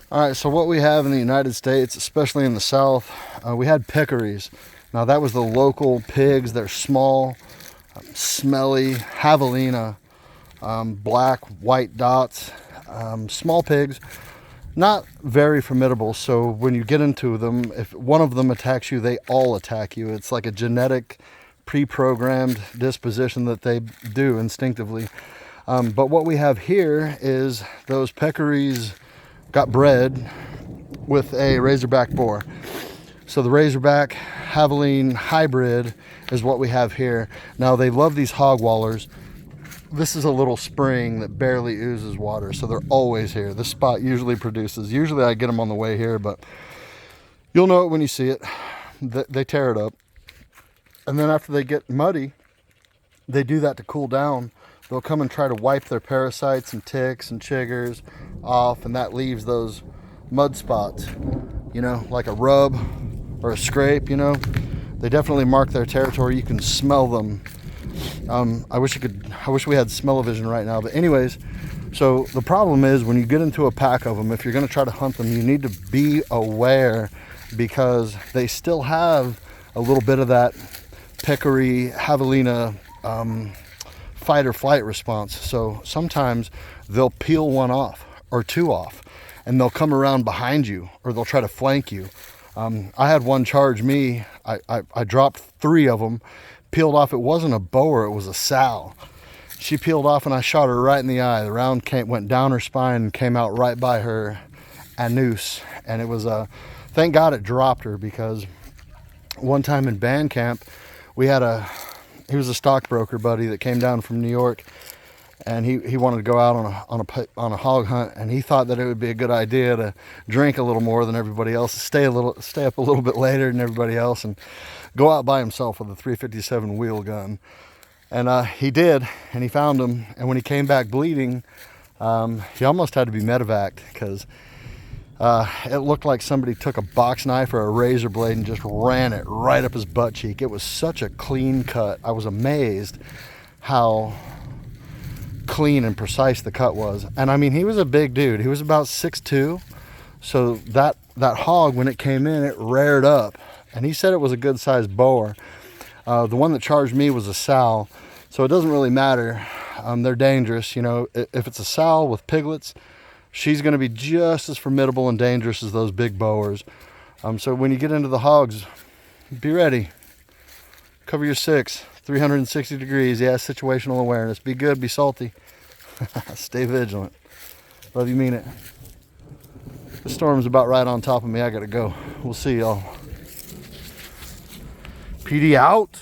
All right, so what we have in the United States, especially in the South, we had peccaries. Now that was the local pigs. They're small, smelly, javelina, black, white dots, small pigs, not very formidable. So when you get into them, if one of them attacks you, they all attack you. It's like a genetic, pre-programmed disposition that they do instinctively. But what we have here is those peccaries got bred with a Razorback boar. So the Razorback Javelin hybrid is what we have here. Now they love these hog wallers. This is a little spring that barely oozes water, so they're always here. This spot usually produces. Usually I get them on the way here, but you'll know it when you see it. They tear it up. And then after they get muddy, they do that to cool down. They'll come and try to wipe their parasites and ticks and chiggers off, and that leaves those mud spots, you know, like a rub or a scrape, you know. They definitely mark their territory. You can smell them. I wish we had smell-o-vision right now, but anyways, so the problem is when you get into a pack of them, if you're going to try to hunt them, you need to be aware, because they still have a little bit of that peccary javelina fight or flight response. So sometimes they'll peel one off or two off, and they'll come around behind you, or they'll try to flank you. I had one charge me. I dropped 3 of them, peeled off. It wasn't a boer, it was a sow. She peeled off and I shot her right in the eye. The round went down her spine and came out right by her anus. And it was thank God it dropped her, because one time in band camp, he was a stockbroker buddy that came down from New York, and he wanted to go out on a hog hunt, and he thought that it would be a good idea to drink a little more than everybody else, stay up a little bit later than everybody else, and go out by himself with a 357 wheel gun. And he did, and he found him. And when he came back bleeding, he almost had to be medevaced, because it looked like somebody took a box knife or a razor blade and just ran it right up his butt cheek. It was such a clean cut. I was amazed how clean and precise the cut was. And I mean, he was a big dude. He was about 6'2". So that hog, when it came in, it reared up. And he said it was a good sized boar. The one that charged me was a sow. So it doesn't really matter. They're dangerous. You know, if it's a sow with piglets, she's going to be just as formidable and dangerous as those big boers. So when you get into the hogs, be ready. Cover your 6, 360 degrees. Yeah, situational awareness. Be good, be salty. Stay vigilant. Love you, mean it. The storm's about right on top of me. I got to go. We'll see y'all. PD out.